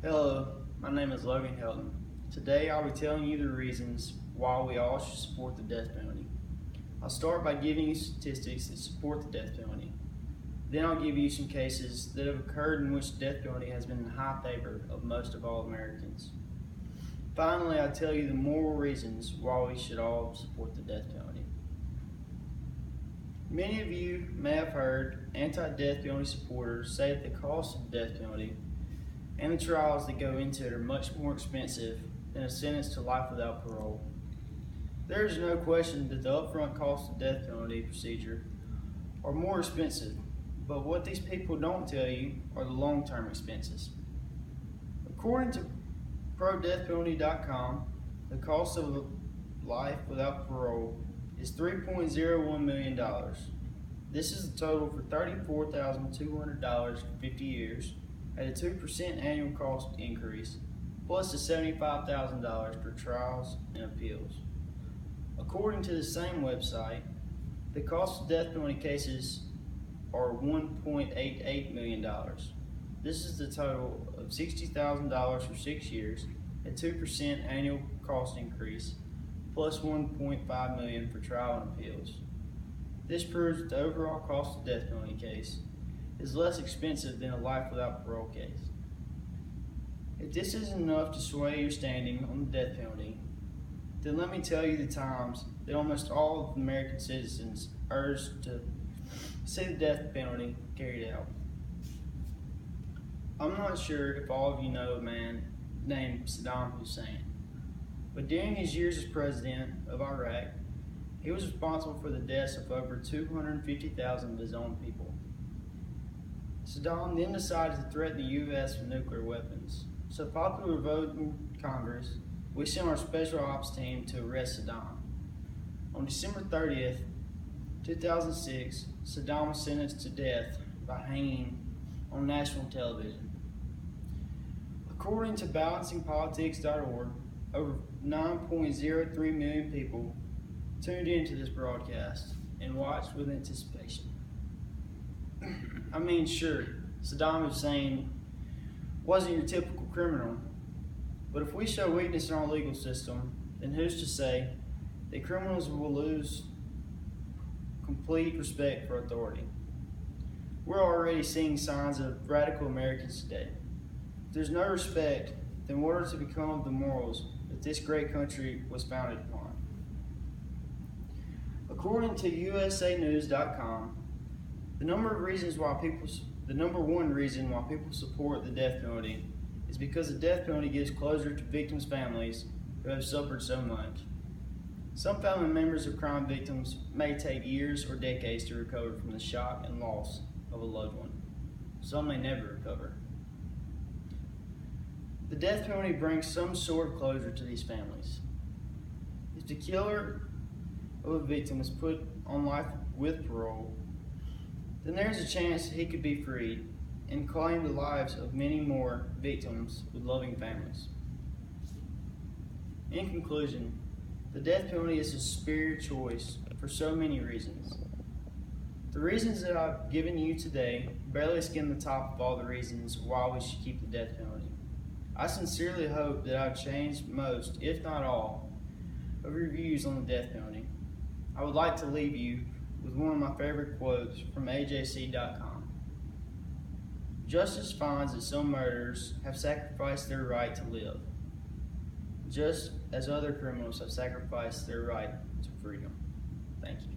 Hello, my name is Logan Helton. Today I'll be telling you the reasons why we all should support the death penalty. I'll start by giving you statistics that support the death penalty. Then I'll give you some cases that have occurred in which the death penalty has been in high favor of most of all Americans. Finally, I'll tell you the moral reasons why we should all support the death penalty. Many of you may have heard anti-death penalty supporters say that the cost of the death penalty and the trials that go into it are much more expensive than a sentence to life without parole. There is no question that the upfront cost of the death penalty procedure are more expensive, but what these people don't tell you are the long-term expenses. According to ProDeathPenalty.com, the cost of life without parole is $3.01 million. This is the total for $34,200 for 50 years at a 2% annual cost increase, plus the $75,000 for trials and appeals. According to the same website, the cost of death penalty cases are $1.88 million. This is the total of $60,000 for 6 years, a 2% annual cost increase, plus $1.5 million for trial and appeals. This proves that the overall cost of death penalty case is less expensive than a life without parole case. If this isn't enough to sway your standing on the death penalty, then let me tell you the times that almost all of American citizens urged to see the death penalty carried out. I'm not sure if all of you know a man named Saddam Hussein, but during his years as president of Iraq, he was responsible for the deaths of over 250,000 of his own people. Saddam then decided to threaten the U.S. with nuclear weapons. So popular vote in Congress, we sent our special ops team to arrest Saddam. On December 30th, 2006, Saddam was sentenced to death by hanging on national television. According to balancingpolitics.org, over 9.03 million people tuned into this broadcast and watched with anticipation. I mean, sure, Saddam Hussein wasn't your typical criminal, but if we show weakness in our legal system, then who's to say that criminals will lose complete respect for authority? We're already seeing signs of radical Americans today. If there's no respect, then what are to become of the morals that this great country was founded upon? According to USAnews.com, the number one reason why people support the death penalty is because the death penalty gives closure to victims' families who have suffered so much. Some family members of crime victims may take years or decades to recover from the shock and loss of a loved one. Some may never recover. The death penalty brings some sort of closure to these families. If the killer of a victim is put on life with parole, then there's a chance he could be freed and claim the lives of many more victims with loving families. In conclusion, the death penalty is a superior choice for so many reasons. The reasons that I've given you today barely skim the top of all the reasons why we should keep the death penalty. I sincerely hope that I've changed most, if not all, of your views on the death penalty. I would like to leave you with one of my favorite quotes from AJC.com. Justice finds that some murderers have sacrificed their right to live, just as other criminals have sacrificed their right to freedom. Thank you.